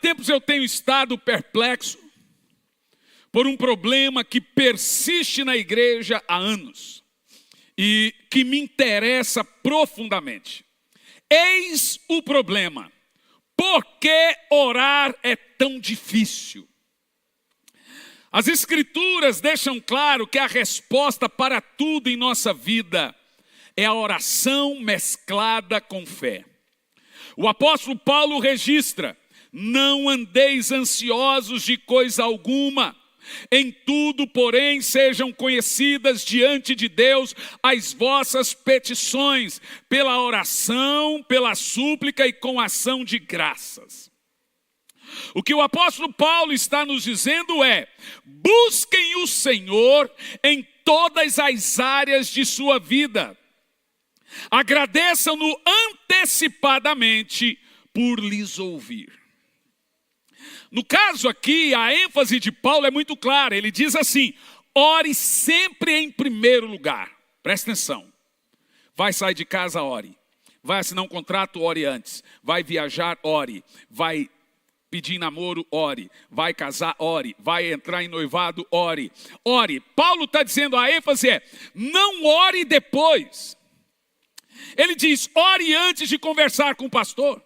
tempos eu tenho estado perplexo por um problema que persiste na igreja há anos e que me interessa profundamente. Eis o problema. Por que orar é tão difícil? As Escrituras deixam claro que a resposta para tudo em nossa vida é a oração mesclada com fé. O apóstolo Paulo registra: não andeis ansiosos de coisa alguma, em tudo, porém, sejam conhecidas diante de Deus as vossas petições, pela oração, pela súplica e com ação de graças. O que o apóstolo Paulo está nos dizendo é: busquem o Senhor em todas as áreas de sua vida. Agradeçam-no antecipadamente por lhes ouvir. No caso aqui, a ênfase de Paulo é muito clara. Ele diz assim: ore sempre em primeiro lugar. Presta atenção. Vai sair de casa, ore. Vai assinar um contrato, ore antes. Vai viajar, ore. Vai pedir namoro, ore. Vai casar, ore. Vai entrar em noivado, ore. Ore. Paulo está dizendo, a ênfase é: não ore depois. Ele diz: ore antes de conversar com o pastor.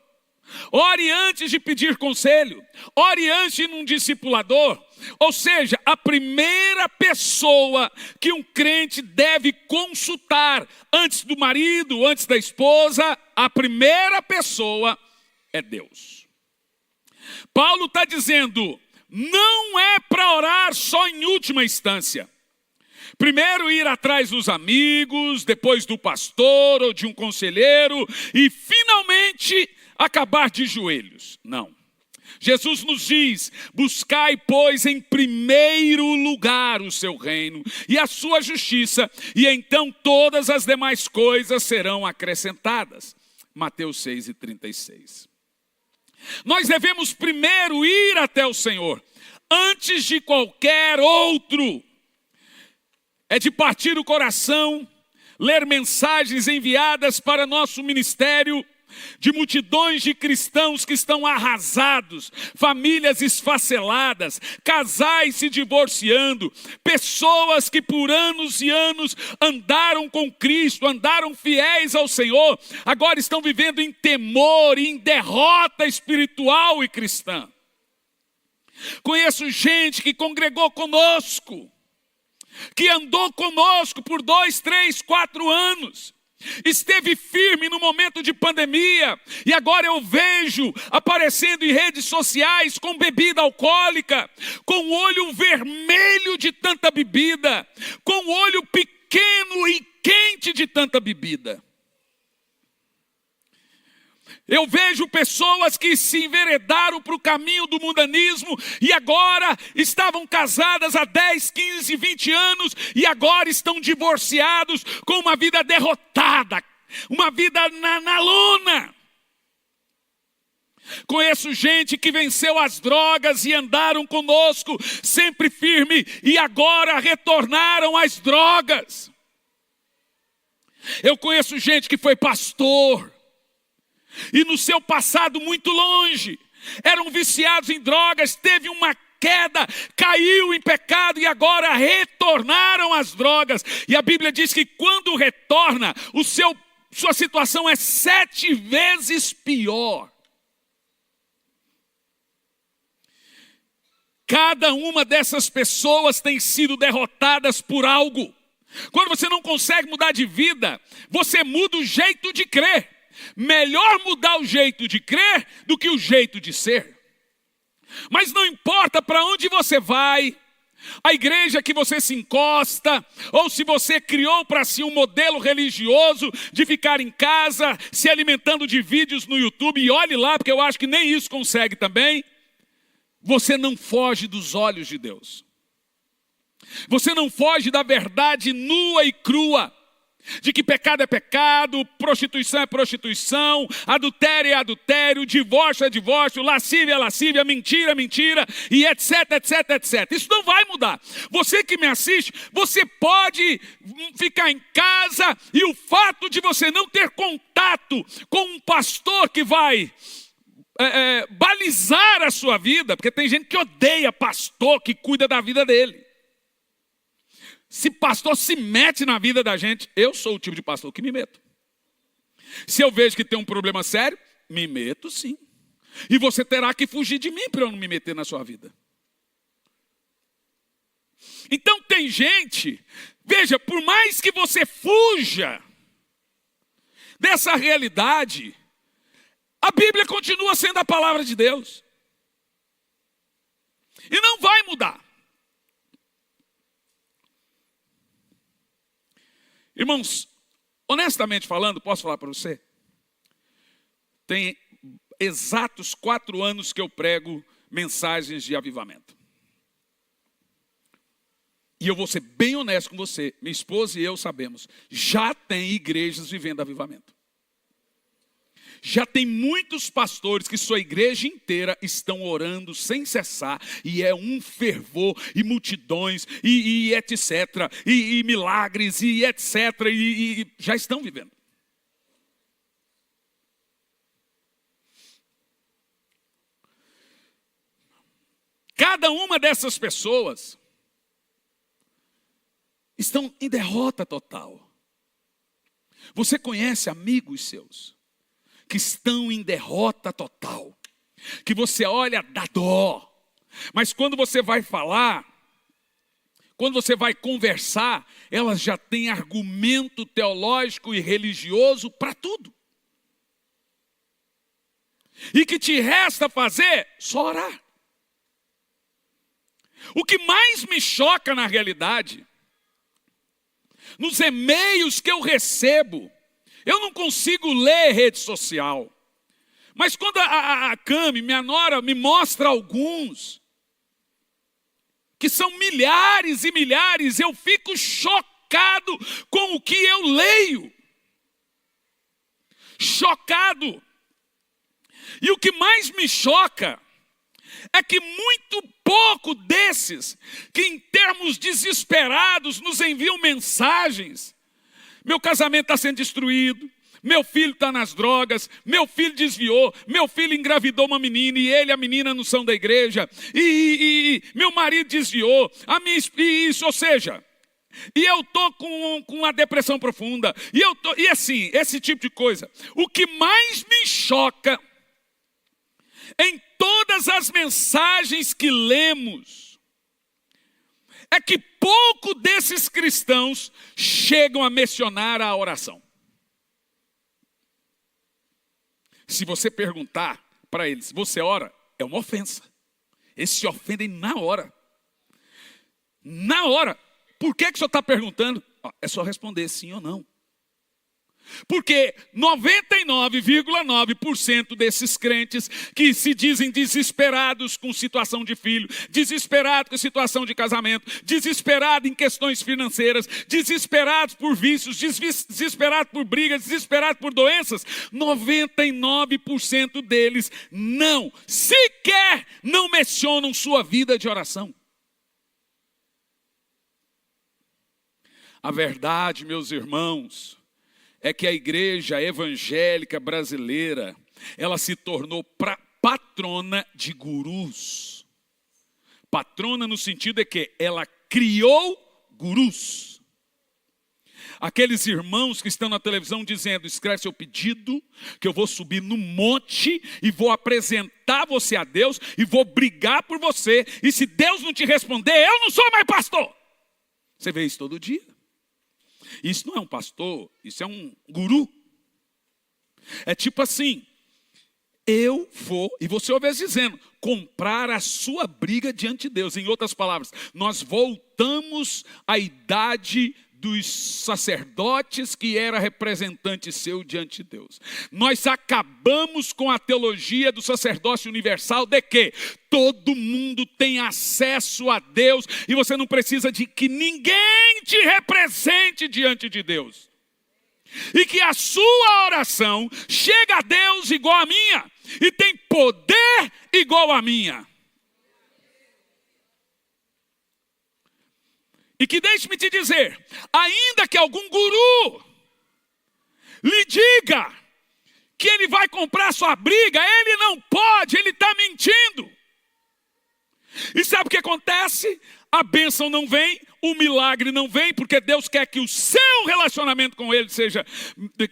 Ore antes de pedir conselho. Ore antes de ir num discipulador. Ou seja, a primeira pessoa que um crente deve consultar antes do marido, antes da esposa, a primeira pessoa é Deus. Paulo está dizendo: não é para orar só em última instância. Primeiro ir atrás dos amigos, depois do pastor ou de um conselheiro e finalmente acabar de joelhos. Não. Jesus nos diz: buscai, pois, em primeiro lugar o seu reino e a sua justiça, e então todas as demais coisas serão acrescentadas. Mateus 6:36. Nós devemos primeiro ir até o Senhor, antes de qualquer outro. É de partir o coração, ler mensagens enviadas para nosso ministério, de multidões de cristãos que estão arrasados, famílias esfaceladas, casais se divorciando, pessoas que por anos e anos andaram com Cristo, andaram fiéis ao Senhor, agora estão vivendo em temor e em derrota espiritual e cristã. Conheço gente que congregou conosco, que andou conosco por 2, 3, 4 anos, esteve firme no momento de pandemia, e agora eu vejo aparecendo em redes sociais com bebida alcoólica, com o olho vermelho de tanta bebida, com o olho pequeno e quente de tanta bebida. Eu vejo pessoas que se enveredaram para o caminho do mundanismo e agora estavam casadas há 10, 15, 20 anos e agora estão divorciados com uma vida derrotada, uma vida na lona. Conheço gente que venceu as drogas e andaram conosco sempre firme e agora retornaram às drogas. Eu conheço gente que foi pastor e no seu passado muito longe, eram viciados em drogas, teve uma queda, caiu em pecado e agora retornaram às drogas. E a Bíblia diz que quando retorna, sua situação é 7 vezes pior. Cada uma dessas pessoas tem sido derrotadas por algo. Quando você não consegue mudar de vida, você muda o jeito de crer. Melhor mudar o jeito de crer do que o jeito de ser. Mas não importa para onde você vai, a igreja que você se encosta, ou se você criou para si um modelo religioso de ficar em casa, se alimentando de vídeos no YouTube, e olhe lá, porque eu acho que nem isso consegue também, você não foge dos olhos de Deus. Você não foge da verdade nua e crua, de que pecado é pecado, prostituição é prostituição, adultério é adultério, divórcio é divórcio, lascívia é lascívia, mentira é mentira, e etc, etc, etc. Isso não vai mudar. Você que me assiste, você pode ficar em casa e o fato de você não ter contato com um pastor que vai balizar a sua vida, porque tem gente que odeia pastor que cuida da vida dele. Se pastor se mete na vida da gente, eu sou o tipo de pastor que me meto. Se eu vejo que tem um problema sério, me meto sim. E você terá que fugir de mim para eu não me meter na sua vida. Então tem gente, veja, por mais que você fuja dessa realidade, a Bíblia continua sendo a palavra de Deus. E não vai mudar. Irmãos, honestamente falando, posso falar para você? Tem exatos 4 anos que eu prego mensagens de avivamento. E eu vou ser bem honesto com você, minha esposa e eu sabemos, já tem igrejas vivendo avivamento. Já tem muitos pastores que sua igreja inteira estão orando sem cessar, e é um fervor, e multidões, e etc, e milagres, e etc, e já estão vivendo. Cada uma dessas pessoas estão em derrota total. Você conhece amigos seus que estão em derrota total, que você olha, dá dó, mas quando você vai falar, quando você vai conversar, elas já têm argumento teológico e religioso para tudo. E que te resta fazer? Só orar. O que mais me choca na realidade, nos e-mails que eu recebo, eu não consigo ler rede social. Mas quando a Cami, minha nora, me mostra alguns, que são milhares e milhares, eu fico chocado com o que eu leio. Chocado. E o que mais me choca é que muito pouco desses, que em termos desesperados nos enviam mensagens, meu casamento está sendo destruído, meu filho está nas drogas, meu filho desviou, meu filho engravidou uma menina e ele e a menina não são da igreja, e meu marido desviou, ou seja, e eu estou com uma depressão profunda, e assim, esse tipo de coisa. O que mais me choca em todas as mensagens que lemos é que pouco desses cristãos chegam a mencionar a oração. Se você perguntar para eles, você ora? É uma ofensa. Eles se ofendem na hora. Na hora. Por que o senhor está perguntando? É só responder sim ou não. Porque 99,9% desses crentes que se dizem desesperados com situação de filho, desesperados com situação de casamento, desesperados em questões financeiras, desesperados por vícios, desesperados por brigas, desesperados por doenças, 99% deles sequer não mencionam sua vida de oração. A verdade, meus irmãos, é que a igreja evangélica brasileira, ela se tornou patrona de gurus. Patrona no sentido de que ela criou gurus. Aqueles irmãos que estão na televisão dizendo, escreve seu pedido, que eu vou subir no monte e vou apresentar você a Deus e vou brigar por você. E se Deus não te responder, eu não sou mais pastor. Você vê isso todo dia. Isso não é um pastor, isso é um guru. É tipo assim, eu vou, e você ouve eles dizendo, comprar a sua briga diante de Deus. Em outras palavras, nós voltamos à idade dos sacerdotes que era representante seu diante de Deus. Nós acabamos com a teologia do sacerdócio universal de que todo mundo tem acesso a Deus e você não precisa de que ninguém te represente diante de Deus. E que a sua oração chega a Deus igual a minha e tem poder igual a minha. E que deixe-me te dizer, ainda que algum guru lhe diga que ele vai comprar sua briga, ele não pode, ele está mentindo. E sabe o que acontece? A bênção não vem, o milagre não vem, porque Deus quer que o seu relacionamento com Ele seja...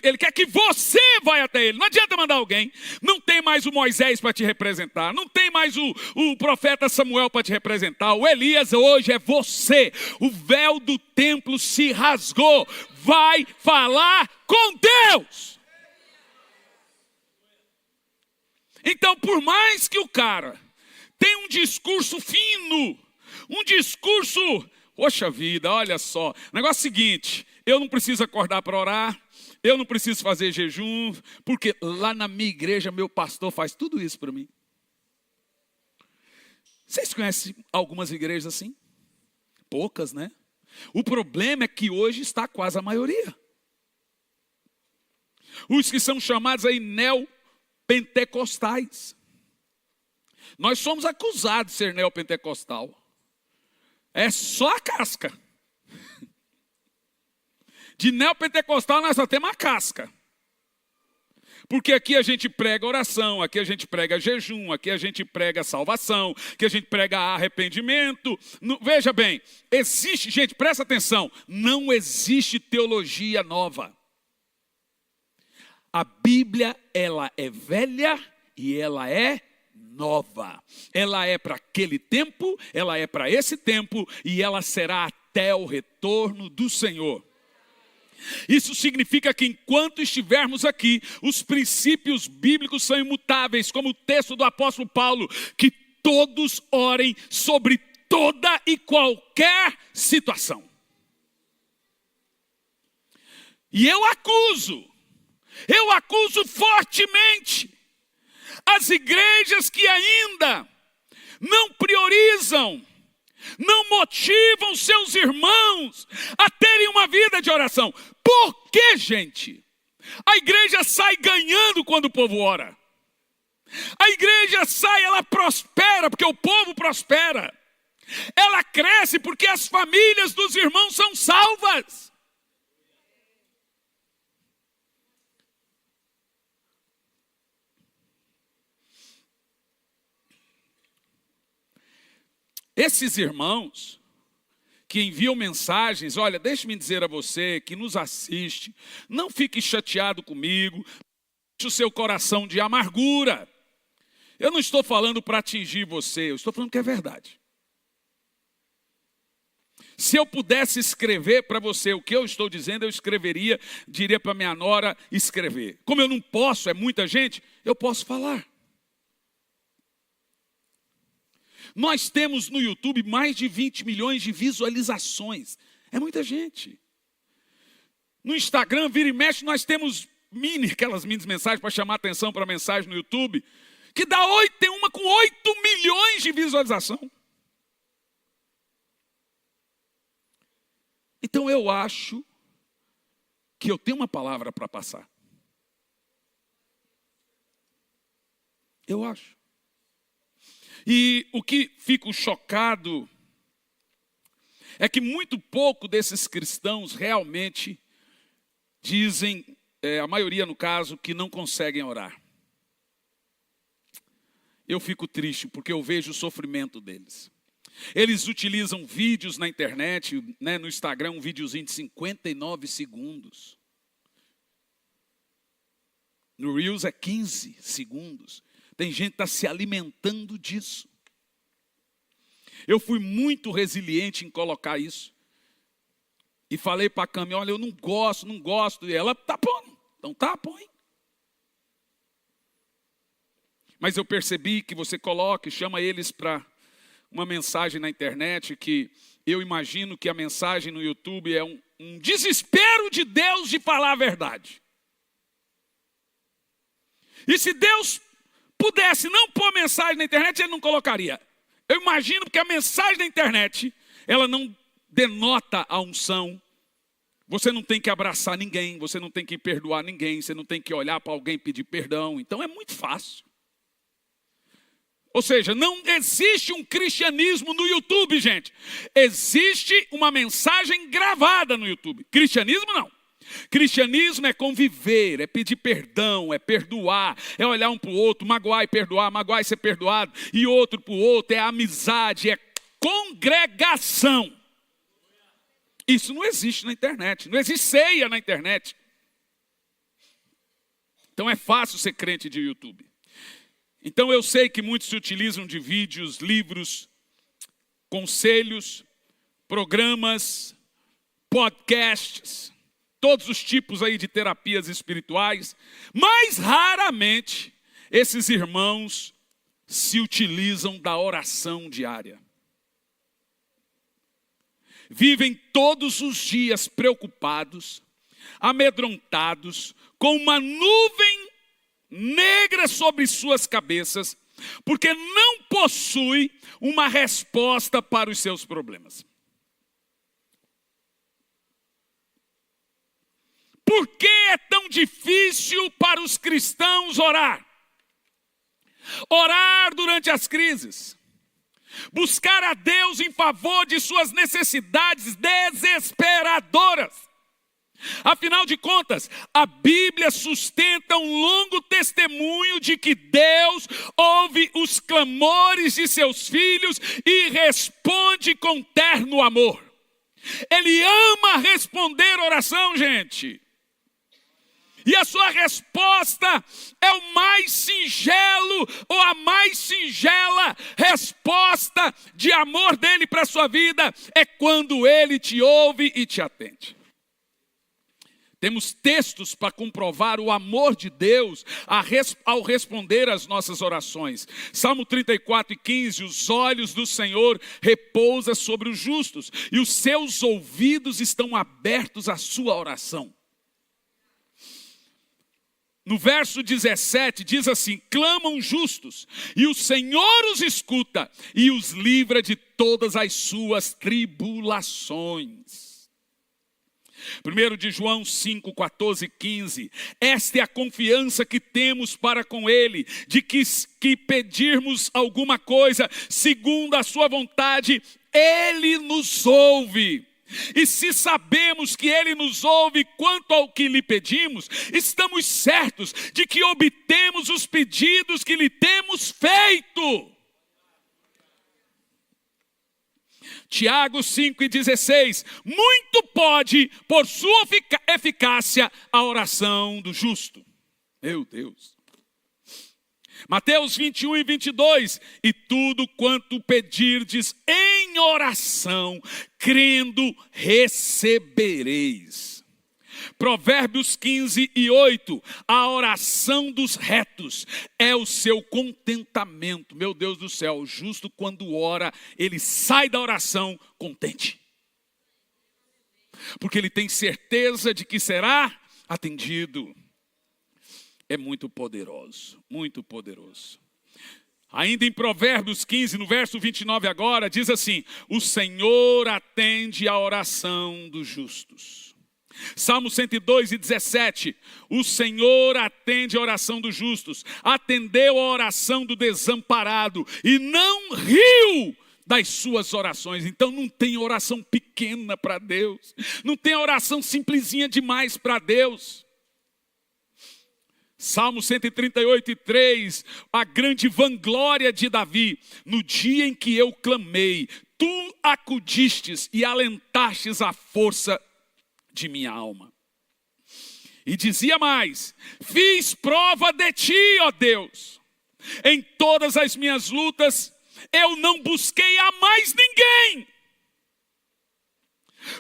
Ele quer que você vá até Ele. Não adianta mandar alguém. Não tem mais o Moisés para te representar. Não tem mais o profeta Samuel para te representar. O Elias hoje é você. O véu do templo se rasgou. Vai falar com Deus. Então, por mais que o cara tenha um discurso fino, um discurso, poxa vida, olha só. O negócio é o seguinte, eu não preciso acordar para orar, eu não preciso fazer jejum, porque lá na minha igreja, meu pastor faz tudo isso para mim. Vocês conhecem algumas igrejas assim? Poucas, né? O problema é que hoje está quase a maioria. Os que são chamados aí neopentecostais. Nós somos acusados de ser neopentecostal. É só a casca. De neopentecostal nós só temos a casca. Porque aqui a gente prega oração, aqui a gente prega jejum, aqui a gente prega salvação, aqui a gente prega arrependimento. Veja bem, existe, gente, presta atenção, não existe teologia nova. A Bíblia, ela é velha e ela é nova. Ela é para aquele tempo, ela é para esse tempo e ela será até o retorno do Senhor. Isso significa que enquanto estivermos aqui, os princípios bíblicos são imutáveis, como o texto do apóstolo Paulo, que todos orem sobre toda e qualquer situação. E eu acuso fortemente as igrejas que ainda não priorizam, não motivam seus irmãos a terem uma vida de oração. Por que, gente? A igreja sai ganhando quando o povo ora. A igreja sai, ela prospera porque o povo prospera. Ela cresce porque as famílias dos irmãos são salvas. Esses irmãos que enviam mensagens, olha, deixe-me dizer a você que nos assiste, não fique chateado comigo, deixe o seu coração de amargura. Eu não estou falando para atingir você, eu estou falando que é verdade. Se eu pudesse escrever para você o que eu estou dizendo, eu escreveria, diria para minha nora escrever. Como eu não posso, é muita gente, eu posso falar. Nós temos no YouTube mais de 20 milhões de visualizações. É muita gente. No Instagram, vira e mexe, nós temos aquelas mini mensagens para chamar atenção para a mensagem no YouTube, que tem uma com 8 milhões de visualização. Então eu acho que eu tenho uma palavra para passar. Eu acho. E o que fico chocado é que muito pouco desses cristãos realmente dizem, a maioria no caso, que não conseguem orar. Eu fico triste porque eu vejo o sofrimento deles. Eles utilizam vídeos na internet, né, no Instagram, um videozinho de 59 segundos. No Reels é 15 segundos. Tem gente que está se alimentando disso. Eu fui muito resiliente em colocar isso. E falei para a Cami, olha, eu não gosto. E ela, tá pondo. Então tá, põe. Mas eu percebi que você coloca e chama eles para uma mensagem na internet, que eu imagino que a mensagem no YouTube é um desespero de Deus de falar a verdade. E se Deus pudesse não pôr mensagem na internet, ele não colocaria. Eu imagino que a mensagem da internet, ela não denota a unção. Você não tem que abraçar ninguém, você não tem que perdoar ninguém, você não tem que olhar para alguém e pedir perdão. Então é muito fácil. Ou seja, não existe um cristianismo no YouTube, gente. Existe uma mensagem gravada no YouTube. Cristianismo não. Cristianismo é conviver, é pedir perdão, é perdoar, é olhar um para o outro, magoar e ser perdoado, e outro para o outro, é amizade, é congregação. Isso não existe na internet, não existe ceia na internet. Então é fácil ser crente de YouTube. Então eu sei que muitos se utilizam de vídeos, livros, conselhos, programas, podcasts, todos os tipos aí de terapias espirituais, mas raramente esses irmãos se utilizam da oração diária. Vivem todos os dias preocupados, amedrontados, com uma nuvem negra sobre suas cabeças, porque não possui uma resposta para os seus problemas. Por que é tão difícil para os cristãos orar? Orar durante as crises. Buscar a Deus em favor de suas necessidades desesperadoras. Afinal de contas, a Bíblia sustenta um longo testemunho de que Deus ouve os clamores de seus filhos e responde com terno amor. Ele ama responder oração, gente. E a sua resposta é o mais singelo ou a mais singela resposta de amor dele para a sua vida é quando ele te ouve e te atende. Temos textos para comprovar o amor de Deus ao responder às nossas orações. Salmo 34:15, os olhos do Senhor repousam sobre os justos e os seus ouvidos estão abertos à sua oração. No verso 17 diz assim: clamam justos, e o Senhor os escuta e os livra de todas as suas tribulações. 1 de João 5, 14 e 15. Esta é a confiança que temos para com Ele, de que pedirmos alguma coisa segundo a sua vontade, Ele nos ouve. E se sabemos que Ele nos ouve quanto ao que lhe pedimos, estamos certos de que obtemos os pedidos que lhe temos feito. Tiago 5:16, muito pode, por sua eficácia, a oração do justo. Meu Deus. Mateus 21:22, e tudo quanto pedirdes em oração, crendo, recebereis. Provérbios 15:8, a oração dos retos é o seu contentamento. Meu Deus do céu, o justo quando ora, ele sai da oração contente. Porque ele tem certeza de que será atendido. É muito poderoso, muito poderoso. Ainda em Provérbios 15, no verso 29 agora, diz assim: o Senhor atende a oração dos justos. Salmo 102:17, o Senhor atende a oração dos justos, atendeu a oração do desamparado e não riu das suas orações. Então não tem oração pequena para Deus, não tem oração simplesinha demais para Deus. Salmo 138:3, a grande vanglória de Davi: no dia em que eu clamei, tu acudistes e alentastes a força de minha alma. E dizia mais: fiz prova de ti, ó Deus. Em todas as minhas lutas, eu não busquei a mais ninguém.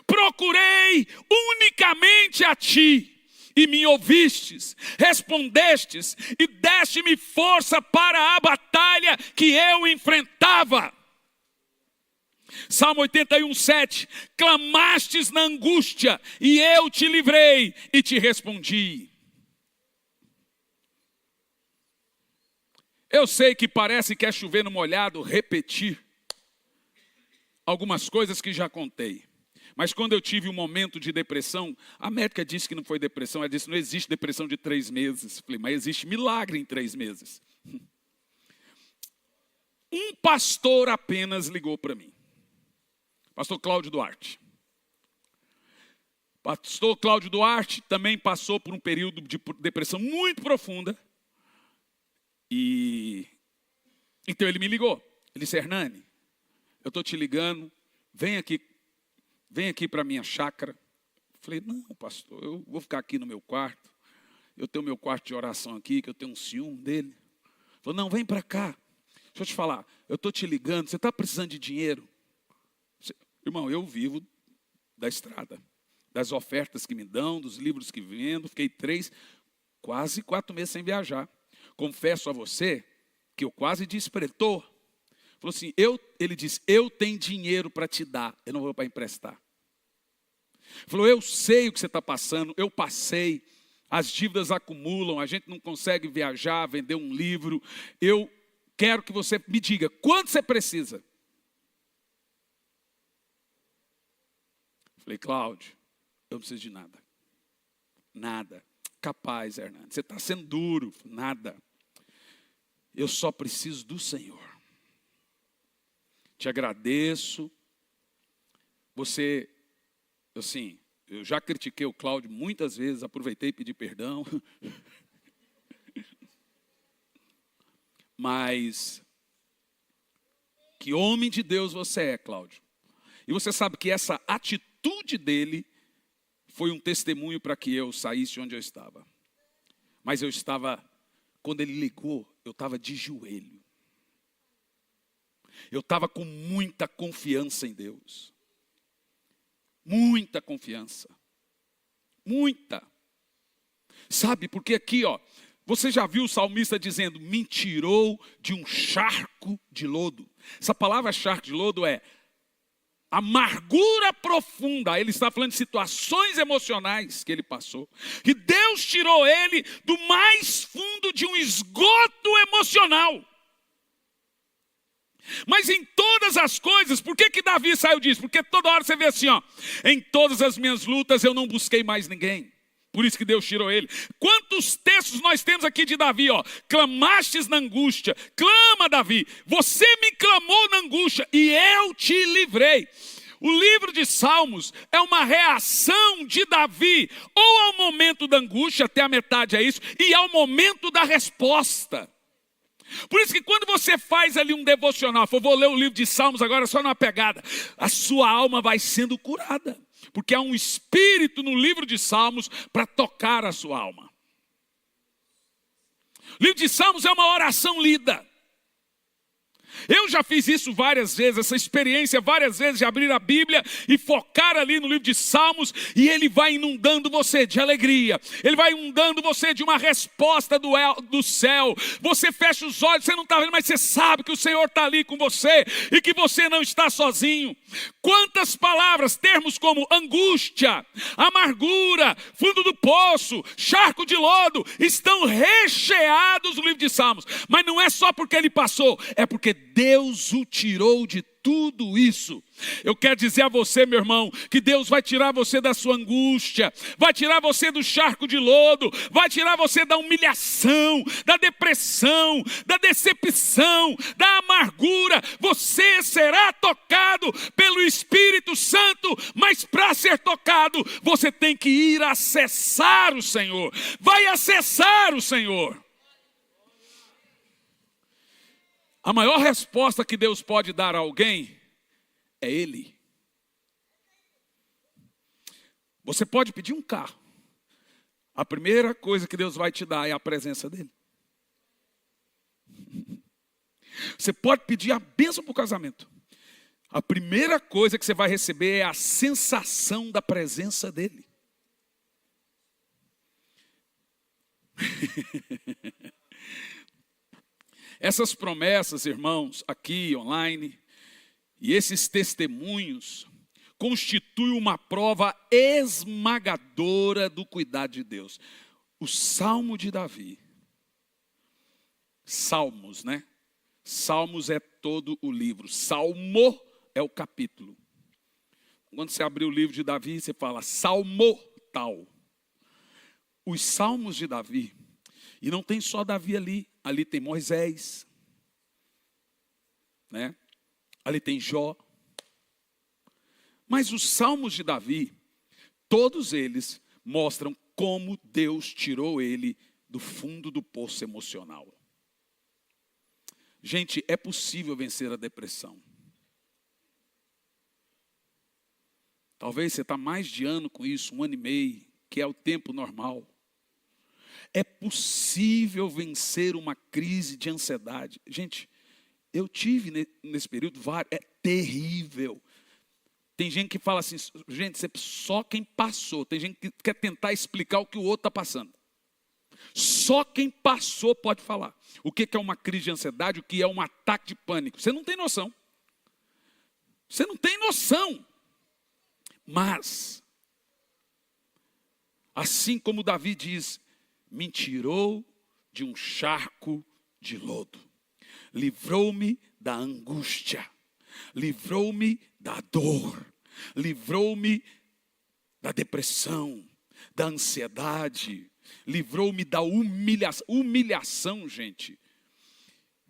Procurei unicamente a ti. E me ouvistes, respondestes e deste-me força para a batalha que eu enfrentava. Salmo 81:7, clamastes na angústia e eu te livrei e te respondi. Eu sei que parece que é chover no molhado repetir algumas coisas que já contei. Mas quando eu tive um momento de depressão, a médica disse que não foi depressão, ela disse: não existe depressão de 3 meses. Eu falei: mas existe milagre em 3 meses. Um pastor apenas ligou para mim. Pastor Cláudio Duarte. Pastor Cláudio Duarte também passou por um período de depressão muito profunda. E então ele me ligou. Ele disse: Hernani, eu estou te ligando, vem aqui para a minha chácara. Eu falei: não, pastor, eu vou ficar aqui no meu quarto. Eu tenho meu quarto de oração aqui, que eu tenho um ciúme dele. Ele falou: não, vem para cá. Deixa eu te falar, eu estou te ligando, você está precisando de dinheiro? Irmão, eu vivo da estrada, das ofertas que me dão, dos livros que vendo. Fiquei quase 4 meses sem viajar. Confesso a você que eu quase disse para ele: tô. Falou assim, ele disse: eu tenho dinheiro para te dar, eu não vou para emprestar. Falou: eu sei o que você está passando, eu passei, as dívidas acumulam, a gente não consegue viajar, vender um livro. Eu quero que você me diga, quanto você precisa? Falei: Cláudio, eu não preciso de nada. Nada. Capaz, Hernani, você está sendo duro. Nada. Eu só preciso do Senhor. Te agradeço. Você, assim, eu já critiquei o Cláudio muitas vezes, aproveitei e pedi perdão. Mas, que homem de Deus você é, Cláudio. E você sabe que essa atitude dele foi um testemunho para que eu saísse onde eu estava. Mas eu estava, quando ele ligou, eu estava de joelho. Eu estava com muita confiança em Deus. Muita confiança. Muita. Sabe, porque aqui, ó, você já viu o salmista dizendo: me tirou de um charco de lodo. Essa palavra charco de lodo é amargura profunda. Ele está falando de situações emocionais que ele passou. Que Deus tirou ele do mais fundo de um esgoto emocional. Mas em todas as coisas, por que Davi saiu disso? Porque toda hora você vê assim, ó: em todas as minhas lutas eu não busquei mais ninguém. Por isso que Deus tirou ele. Quantos textos nós temos aqui de Davi, ó? Clamastes na angústia. Clama, Davi. Você me clamou na angústia e eu te livrei. O livro de Salmos é uma reação de Davi, ou ao momento da angústia, até a metade é isso, e ao momento da resposta. Por isso que quando você faz ali um devocional, vou ler o livro de Salmos agora só numa pegada, a sua alma vai sendo curada. Porque há um espírito no livro de Salmos para tocar a sua alma. O livro de Salmos é uma oração lida. Eu já fiz isso várias vezes, essa experiência várias vezes de abrir a Bíblia e focar ali no livro de Salmos, e ele vai inundando você de alegria, ele vai inundando você de uma resposta do céu. Você fecha os olhos, você não está vendo, mas você sabe que o Senhor está ali com você e que você não está sozinho. Quantas palavras, termos como angústia, amargura, fundo do poço, charco de lodo, estão recheados no livro de Salmos. Mas não é só porque ele passou, é porque Deus o tirou de tudo isso. Eu quero dizer a você, meu irmão, que Deus vai tirar você da sua angústia, vai tirar você do charco de lodo, vai tirar você da humilhação, da depressão, da decepção, da amargura. Você será tocado pelo Espírito Santo, mas para ser tocado, você tem que ir acessar o Senhor. Vai acessar o Senhor. A maior resposta que Deus pode dar a alguém é Ele. Você pode pedir um carro. A primeira coisa que Deus vai te dar é a presença dEle. Você pode pedir a bênção para o casamento. A primeira coisa que você vai receber é a sensação da presença dEle. Essas promessas, irmãos, aqui online, e esses testemunhos, constituem uma prova esmagadora do cuidado de Deus. O Salmo de Davi, Salmos, né? Salmos é todo o livro, Salmo é o capítulo. Quando você abrir o livro de Davi, você fala Salmo tal. Os Salmos de Davi, e não tem só Davi ali. Ali tem Moisés, né? Ali tem Jó. Mas os Salmos de Davi Todos eles mostram como Deus tirou ele do fundo do poço emocional. Gente, é possível vencer a depressão. Talvez você está mais de ano com isso, 1 ano e meio, que é o tempo normal. É possível vencer uma crise de ansiedade. Gente, eu tive nesse período vários, é terrível. Tem gente que fala assim, gente, só quem passou. Tem gente que quer tentar explicar o que o outro está passando. Só quem passou pode falar. O que é uma crise de ansiedade, o que é um ataque de pânico. Você não tem noção. Você não tem noção. Mas, assim como Davi diz, me tirou de um charco de lodo. Livrou-me da angústia. Livrou-me da dor. Livrou-me da depressão, da ansiedade. Livrou-me da humilhação. Humilhação, gente.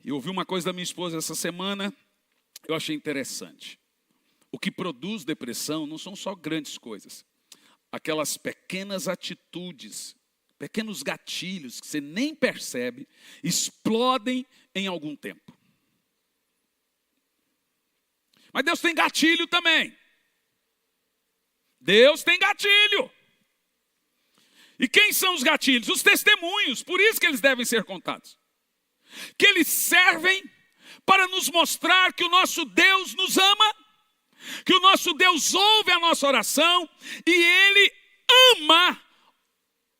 Eu ouvi uma coisa da minha esposa essa semana, eu achei interessante. O que produz depressão não são só grandes coisas. Aquelas pequenas atitudes, pequenos gatilhos que você nem percebe, explodem em algum tempo. Mas Deus tem gatilho também. Deus tem gatilho. E quem são os gatilhos? Os testemunhos, por isso que eles devem ser contados. Que eles servem para nos mostrar que o nosso Deus nos ama, que o nosso Deus ouve a nossa oração e Ele ama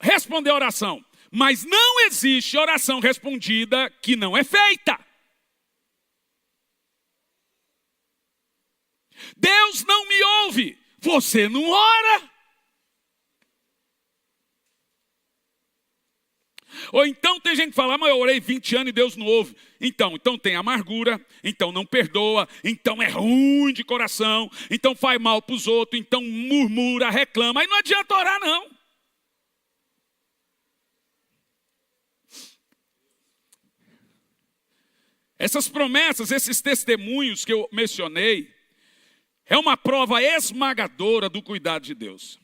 responder a oração. Mas não existe oração respondida que não é feita. Deus não me ouve, você não ora. Ou então tem gente que fala, mas eu orei 20 anos e Deus não ouve. Então tem amargura, então não perdoa, então é ruim de coração, então faz mal para os outros, então murmura, reclama. Aí não adianta orar não. Essas promessas, esses testemunhos que eu mencionei, é uma prova esmagadora do cuidado de Deus.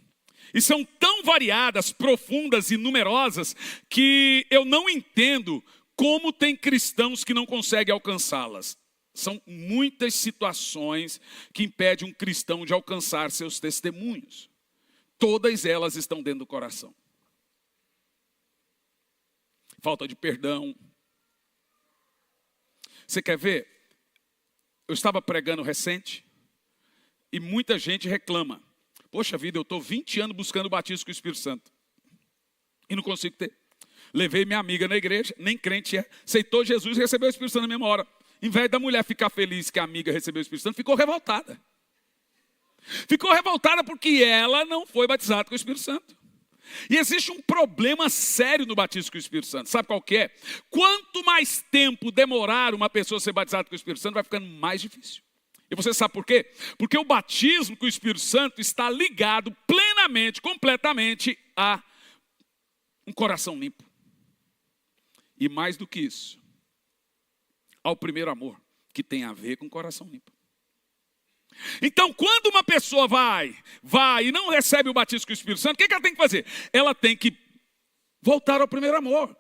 E são tão variadas, profundas e numerosas que eu não entendo como tem cristãos que não conseguem alcançá-las. São muitas situações que impedem um cristão de alcançar seus testemunhos. Todas elas estão dentro do coração. Falta de perdão. Você quer ver? Eu estava pregando recente e muita gente reclama. Poxa vida, eu estou 20 anos buscando o batismo com o Espírito Santo. E não consigo ter. Levei minha amiga na igreja, nem crente é. Aceitou Jesus e recebeu o Espírito Santo na mesma hora. Em vez da mulher ficar feliz que a amiga recebeu o Espírito Santo, ficou revoltada. Ficou revoltada porque ela não foi batizada com o Espírito Santo. E existe um problema sério no batismo com o Espírito Santo. Sabe qual que é? Quanto mais tempo demorar uma pessoa a ser batizada com o Espírito Santo, vai ficando mais difícil. E você sabe por quê? Porque o batismo com o Espírito Santo está ligado plenamente, completamente a um coração limpo. E mais do que isso, ao primeiro amor, que tem a ver com o coração limpo. Então, quando uma pessoa vai e não recebe o batismo com o Espírito Santo, o que ela tem que fazer? Ela tem que voltar ao primeiro amor.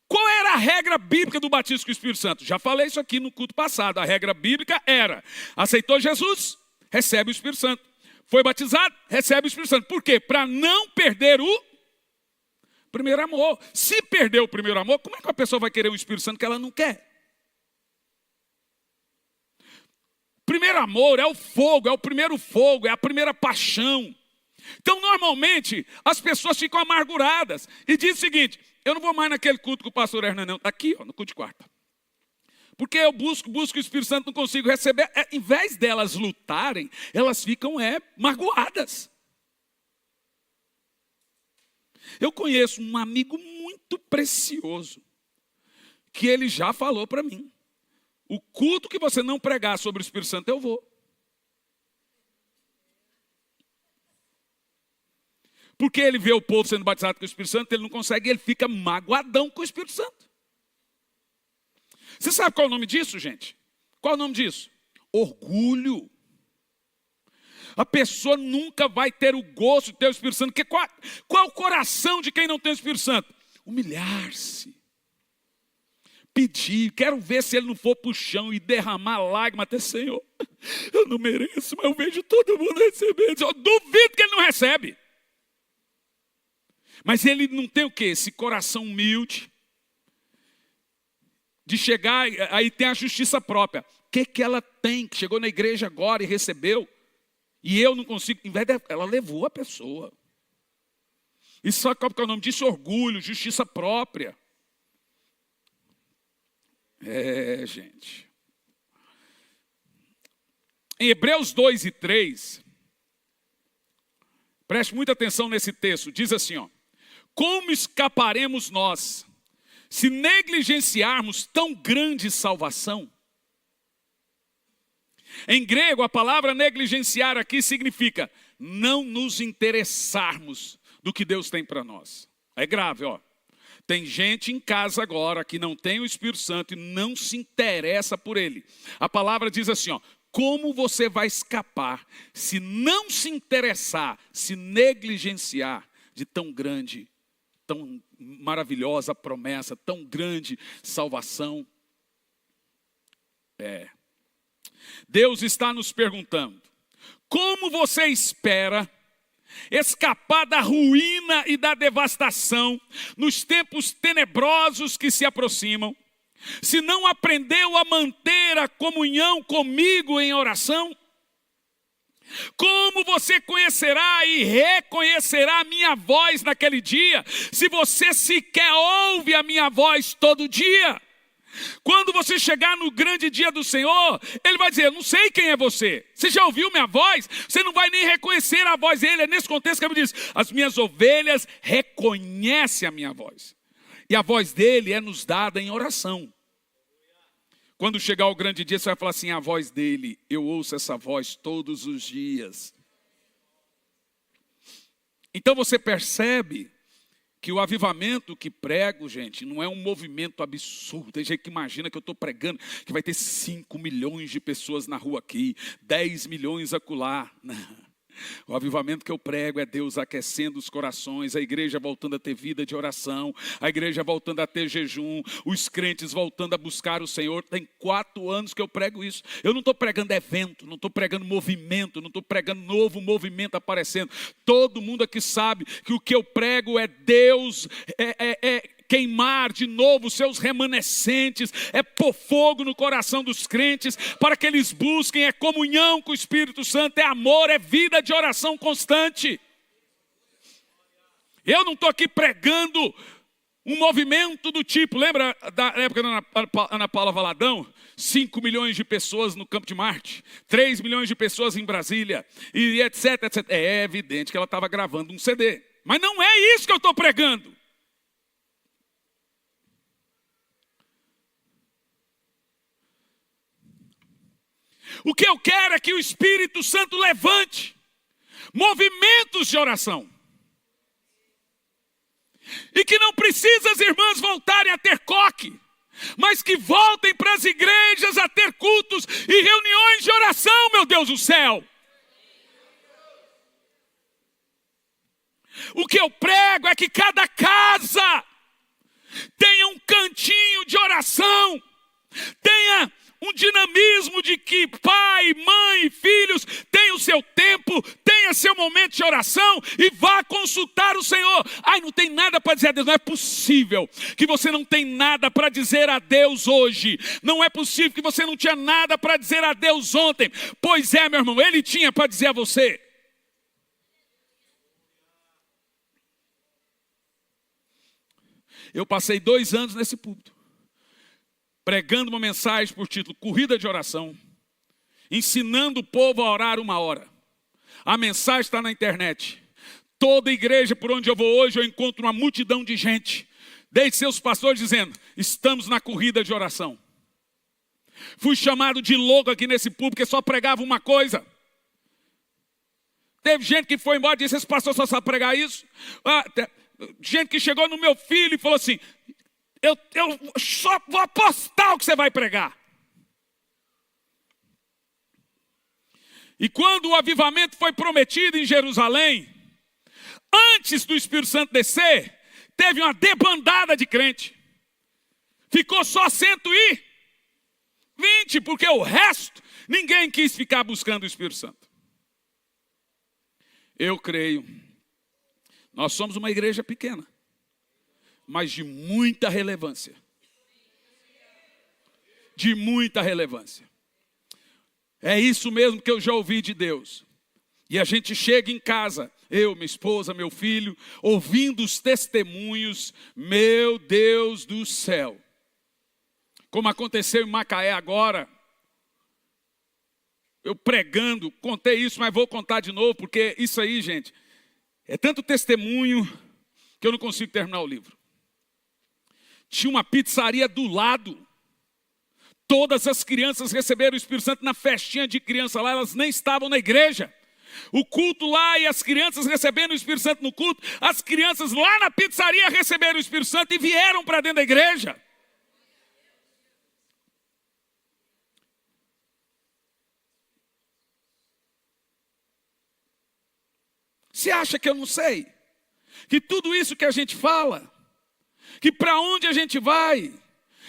Qual era a regra bíblica do batismo com o Espírito Santo? Já falei isso aqui no culto passado. A regra bíblica era, aceitou Jesus, recebe o Espírito Santo. Foi batizado, recebe o Espírito Santo. Por quê? Para não perder o primeiro amor. Se perder o primeiro amor, como é que a pessoa vai querer um Espírito Santo que ela não quer? Primeiro amor é o fogo, é o primeiro fogo, é a primeira paixão. Então, normalmente, as pessoas ficam amarguradas e dizem o seguinte, eu não vou mais naquele culto com o pastor Hernandes, não. Aqui, no culto de quarta. Porque eu busco o Espírito Santo, não consigo receber. Em vez delas lutarem, elas ficam magoadas. Eu conheço um amigo muito precioso, que ele já falou para mim. O culto que você não pregar sobre o Espírito Santo, eu vou. Porque ele vê o povo sendo batizado com o Espírito Santo, ele não consegue, ele fica magoadão com o Espírito Santo. Você sabe qual é o nome disso, gente? Qual é o nome disso? Orgulho. A pessoa nunca vai ter o gosto de ter o Espírito Santo. Porque qual é o coração de quem não tem o Espírito Santo? Humilhar-se. Pedir, quero ver se ele não for para o chão e derramar lágrima até, Senhor, eu não mereço, mas eu vejo todo mundo recebendo. Eu duvido que ele não recebe. Mas ele não tem o quê? Esse coração humilde de chegar, aí tem a justiça própria. O que ela tem, que chegou na igreja agora e recebeu, e eu não consigo, em vez de, ela levou a pessoa. Isso só qual que é o nome disso? Orgulho, justiça própria. Gente. Em Hebreus 2 e 3, preste muita atenção nesse texto, diz assim, ó: como escaparemos nós, se negligenciarmos tão grande salvação? Em grego, a palavra negligenciar aqui significa não nos interessarmos do que Deus tem para nós. É grave, ó. Tem gente em casa agora que não tem o Espírito Santo e não se interessa por ele. A palavra diz assim, ó: como você vai escapar se não se interessar, se negligenciar de tão grande, tão maravilhosa promessa, tão grande salvação? Deus está nos perguntando: como você espera escapar da ruína e da devastação nos tempos tenebrosos que se aproximam, se não aprendeu a manter a comunhão comigo em oração? Como você conhecerá e reconhecerá a minha voz naquele dia, se você sequer ouve a minha voz todo dia? Quando você chegar no grande dia do Senhor, Ele vai dizer: eu não sei quem é você. Você já ouviu minha voz? Você não vai nem reconhecer a voz dele. É nesse contexto que Ele diz: as minhas ovelhas reconhecem a minha voz. E a voz dele é nos dada em oração. Quando chegar o grande dia, você vai falar assim: a voz dele, eu ouço essa voz todos os dias. Então você percebe que o avivamento que prego, gente, não é um movimento absurdo. Tem gente que imagina que eu estou pregando que vai ter 5 milhões de pessoas na rua aqui, 10 milhões acolá. Não. O avivamento que eu prego é Deus aquecendo os corações, a igreja voltando a ter vida de oração, a igreja voltando a ter jejum, os crentes voltando a buscar o Senhor. Tem 4 anos que eu prego isso. Eu não estou pregando evento, não estou pregando movimento, não estou pregando novo movimento aparecendo. Todo mundo aqui sabe que o que eu prego é Deus, queimar de novo seus remanescentes, é pôr fogo no coração dos crentes, para que eles busquem, é comunhão com o Espírito Santo, é amor, é vida de oração constante. Eu não estou aqui pregando um movimento do tipo, lembra da época da Ana Paula Valadão? 5 milhões de pessoas no Campo de Marte, 3 milhões de pessoas em Brasília, e etc, etc. É evidente que ela estava gravando um CD, mas não é isso que eu estou pregando. O que eu quero é que o Espírito Santo levante movimentos de oração. E que não precisa as irmãs voltarem a ter coque, mas que voltem para as igrejas a ter cultos e reuniões de oração, meu Deus do céu. O que eu prego é que cada casa tenha um cantinho de oração, tenha um dinamismo de que pai, mãe, filhos tenham o seu tempo, tenha seu momento de oração e vá consultar o Senhor. Ai, não tem nada para dizer a Deus. Não é possível que você não tem nada para dizer a Deus hoje. Não é possível que você não tinha nada para dizer a Deus ontem. Pois é, meu irmão, Ele tinha para dizer a você. Eu passei 2 anos nesse púlpito, pregando uma mensagem por título Corrida de Oração, ensinando o povo a orar 1 hora. A mensagem está na internet. Toda igreja por onde eu vou hoje, eu encontro uma multidão de gente, desde seus pastores dizendo: estamos na corrida de oração. Fui chamado de louco aqui nesse púlpito, porque só pregava uma coisa. Teve gente que foi embora e disse: esse pastor só sabe pregar isso. Gente que chegou no meu filho e falou assim: eu só vou apostar o que você vai pregar. E quando o avivamento foi prometido em Jerusalém, antes do Espírito Santo descer, teve uma debandada de crente. Ficou só 120, porque o resto, ninguém quis ficar buscando o Espírito Santo. Eu creio, nós somos uma igreja pequena, mas de muita relevância. De muita relevância. É isso mesmo que eu já ouvi de Deus. E a gente chega em casa, eu, minha esposa, meu filho, ouvindo os testemunhos, meu Deus do céu. Como aconteceu em Macaé agora, eu pregando, contei isso, mas vou contar de novo, porque isso aí, gente, é tanto testemunho que eu não consigo terminar o livro. Tinha uma pizzaria do lado. Todas as crianças receberam o Espírito Santo na festinha de criança lá, elas nem estavam na igreja. O culto lá e as crianças recebendo o Espírito Santo no culto, as crianças lá na pizzaria receberam o Espírito Santo e vieram para dentro da igreja. Você acha que eu não sei? Que tudo isso que a gente fala, que para onde a gente vai,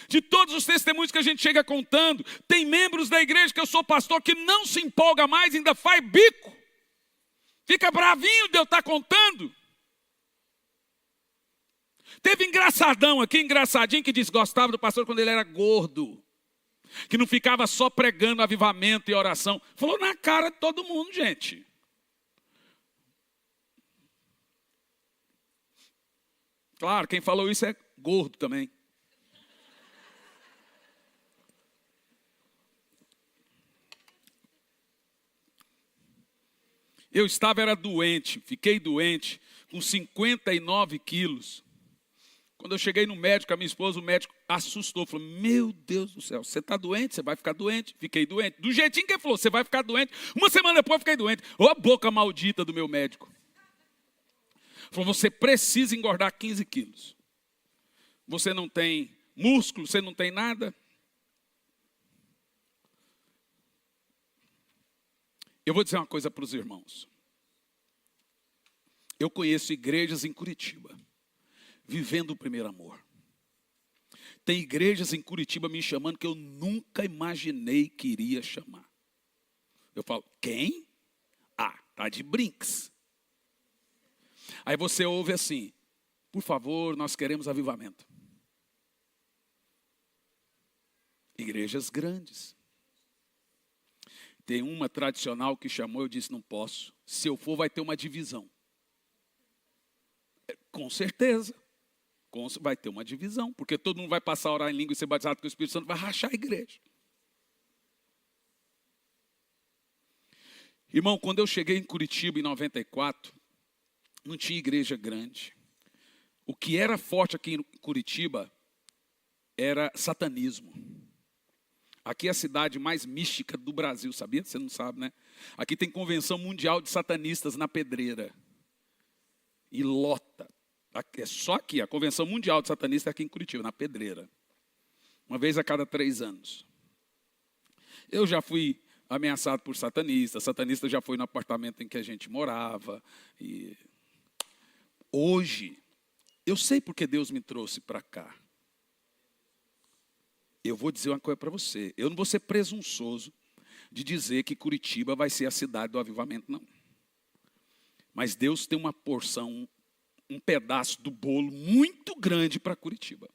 de todos os testemunhos que a gente chega contando, tem membros da igreja que eu sou pastor que não se empolga mais, ainda faz bico. Fica bravinho de eu estar contando. Teve engraçadão aqui, engraçadinho, que desgostava do pastor quando ele era gordo. Que não ficava só pregando avivamento e oração. Falou na cara de todo mundo, gente. Claro, quem falou isso é gordo também. Eu era doente, fiquei doente, com 59 quilos. Quando eu cheguei no médico, a minha esposa, o médico assustou, falou, meu Deus do céu, você está doente? Você vai ficar doente? Fiquei doente. Do jeitinho que ele falou, você vai ficar doente. Uma semana depois eu fiquei doente. Ô, a boca maldita do meu médico. Falou, você precisa engordar 15 quilos. Você não tem músculo, você não tem nada. Eu vou dizer uma coisa para os irmãos. Eu conheço igrejas em Curitiba, vivendo o primeiro amor. Tem igrejas em Curitiba me chamando que eu nunca imaginei que iria chamar. Eu falo, quem? Ah, tá de brinks. Aí você ouve assim, por favor, nós queremos avivamento. Igrejas grandes. Tem uma tradicional que chamou, eu disse, não posso. Se eu for, vai ter uma divisão. Com certeza. Vai ter uma divisão. Porque todo mundo vai passar a orar em língua e ser batizado com o Espírito Santo, vai rachar a igreja. Irmão, quando eu cheguei em Curitiba em 94, não tinha igreja grande. O que era forte aqui em Curitiba era satanismo. Aqui é a cidade mais mística do Brasil, sabia? Você não sabe, né? Aqui tem convenção mundial de satanistas na Pedreira. E lota. É só aqui, a convenção mundial de satanistas é aqui em Curitiba, na Pedreira. Uma vez a cada 3 anos. Eu já fui ameaçado por satanistas. Satanista já foi no apartamento em que a gente morava. E hoje, eu sei porque Deus me trouxe para cá. Eu vou dizer uma coisa para você. Eu não vou ser presunçoso de dizer que Curitiba vai ser a cidade do avivamento, não. Mas Deus tem uma porção, um pedaço do bolo muito grande para Curitiba.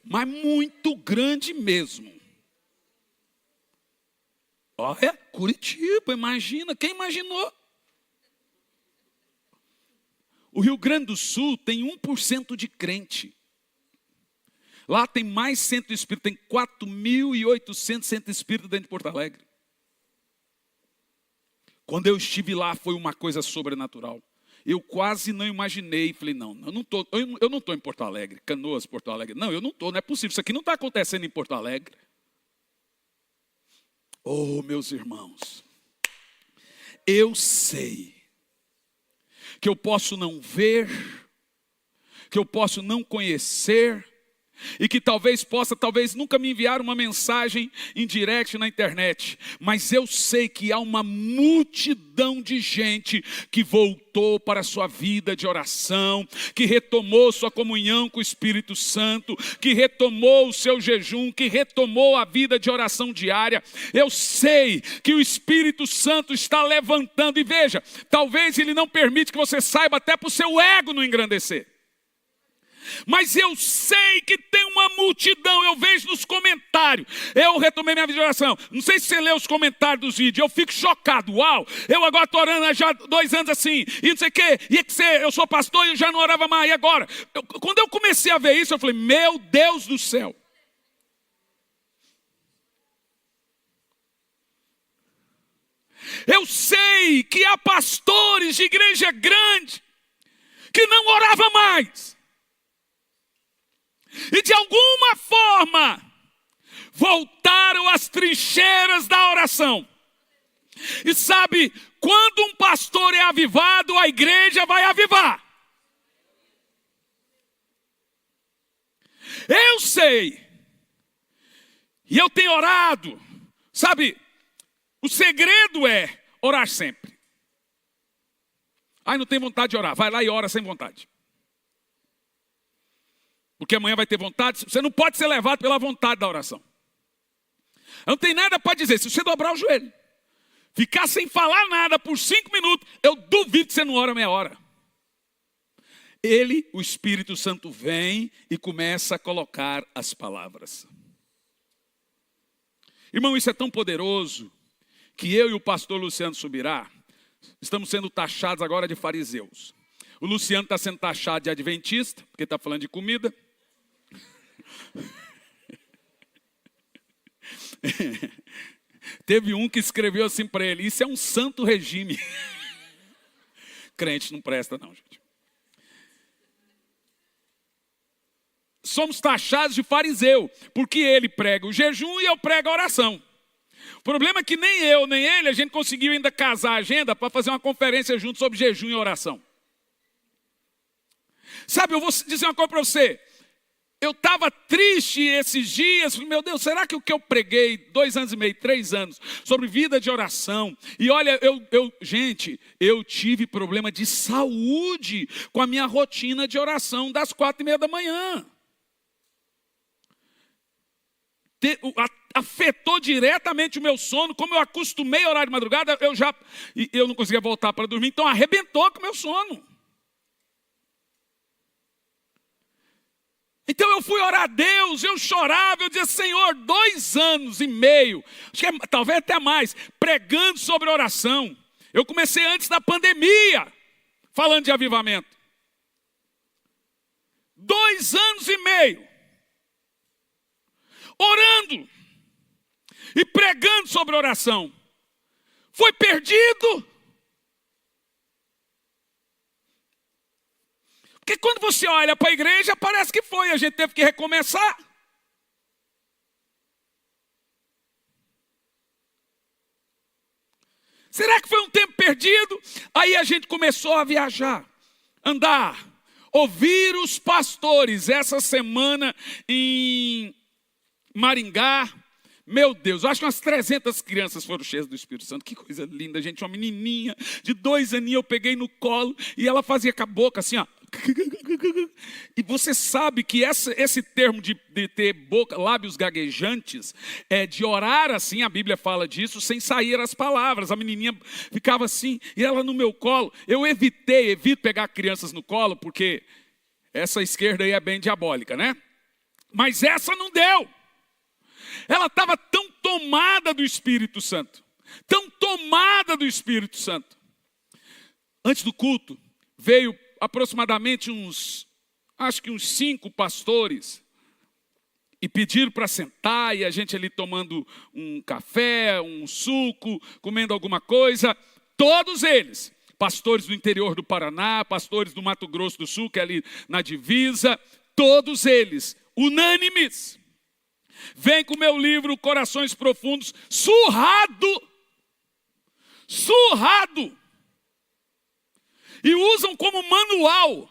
Mas muito grande mesmo. Olha, Curitiba, imagina. Quem imaginou? O Rio Grande do Sul tem 1% de crente. Lá tem mais centro espírita, tem 4.800 centros espíritas dentro de Porto Alegre. Quando eu estive lá foi uma coisa sobrenatural. Eu quase não imaginei, falei, não, eu não estou em Porto Alegre, Canoas, Porto Alegre. Não, eu não estou, não é possível, isso aqui não está acontecendo em Porto Alegre. Oh, meus irmãos, eu sei que eu posso não ver, que eu posso não conhecer, e que talvez possa, talvez nunca me enviar uma mensagem em direct na internet, mas eu sei que há uma multidão de gente que voltou para a sua vida de oração, que retomou sua comunhão com o Espírito Santo, que retomou o seu jejum, que retomou a vida de oração diária. Eu sei que o Espírito Santo está levantando, e veja, talvez ele não permite que você saiba até para o seu ego não engrandecer. Mas eu sei que tem uma multidão, eu vejo nos comentários. Eu retomei minha vida de oração. Não sei se você lê os comentários dos vídeos, eu fico chocado. Uau, eu agora estou orando há já 2 anos assim, e não sei o quê. Eu sou pastor e eu já não orava mais, e agora? Quando eu comecei a ver isso, eu falei, meu Deus do céu. Eu sei que há pastores de igreja grande que não oravam mais. E de alguma forma, voltaram às trincheiras da oração. E sabe, quando um pastor é avivado, a igreja vai avivar. Eu sei, e eu tenho orado, sabe, o segredo é orar sempre. Ai, não tem vontade de orar, vai lá e ora sem vontade. Porque amanhã vai ter vontade. Você não pode ser levado pela vontade da oração. Não tem nada para dizer. Se você dobrar o joelho, ficar sem falar nada por 5 minutos, eu duvido que você não ora meia hora. O Espírito Santo vem e começa a colocar as palavras. Irmão, isso é tão poderoso que eu e o pastor Luciano Subirá estamos sendo taxados agora de fariseus. O Luciano está sendo taxado de adventista, porque está falando de comida. Teve um que escreveu assim para ele, isso é um santo regime. Crente não presta não, gente. Somos taxados de fariseu, porque ele prega o jejum e eu prego a oração. O problema é que nem eu, nem ele, a gente conseguiu ainda casar a agenda para fazer uma conferência junto sobre jejum e oração. Sabe, eu vou dizer uma coisa para você. Eu estava triste esses dias, meu Deus, será que o que eu preguei 2 anos e meio, 3 anos, sobre vida de oração, e olha, gente, eu tive problema de saúde com a minha rotina de oração das 4:30 da manhã. Afetou diretamente o meu sono, como eu acostumei a orar de madrugada, eu não conseguia voltar para dormir, então arrebentou com o meu sono. Então eu fui orar a Deus, eu chorava, eu dizia, Senhor, 2 anos e meio, acho que talvez até mais, pregando sobre oração. Eu comecei antes da pandemia, falando de avivamento. 2 anos e meio, orando e pregando sobre oração. Foi perdido. Porque quando você olha para a igreja, parece que foi, a gente teve que recomeçar. Será que foi um tempo perdido? Aí a gente começou a viajar, andar, ouvir os pastores. Essa semana em Maringá, meu Deus, eu acho que umas 300 crianças foram cheias do Espírito Santo. Que coisa linda, gente, uma menininha de 2 aninhos, eu peguei no colo e ela fazia com a boca assim, ó. E você sabe que esse termo de ter boca, lábios gaguejantes, de orar assim, a Bíblia fala disso, sem sair as palavras. A menininha ficava assim, e ela no meu colo. Eu evito pegar crianças no colo, porque essa esquerda aí é bem diabólica, né? Mas essa não deu. Ela estava tão tomada do Espírito Santo. Tão tomada do Espírito Santo. Antes do culto, veio aproximadamente uns 5 pastores e pediram para sentar, e a gente ali tomando um café, um suco, comendo alguma coisa. Todos eles, pastores do interior do Paraná, pastores do Mato Grosso do Sul, que é ali na divisa, todos eles, unânimes, vem com o meu livro Corações Profundos, surrado, e usam como manual.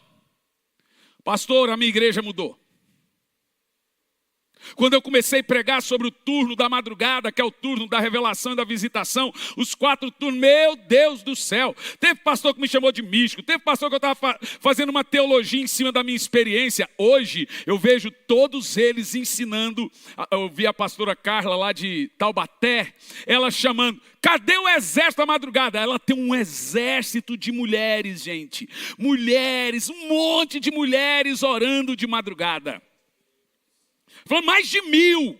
Pastor, a minha igreja mudou. Quando eu comecei a pregar sobre o turno da madrugada, que é o turno da revelação e da visitação, os 4 turnos, meu Deus do céu. Teve pastor que me chamou de místico, teve pastor que eu estava fazendo uma teologia em cima da minha experiência. Hoje eu vejo todos eles ensinando. Eu vi a pastora Carla lá de Taubaté, ela chamando, cadê o exército da madrugada? Ela tem um exército de mulheres, gente. Mulheres, um monte de mulheres orando de madrugada. Falou mais de 1000.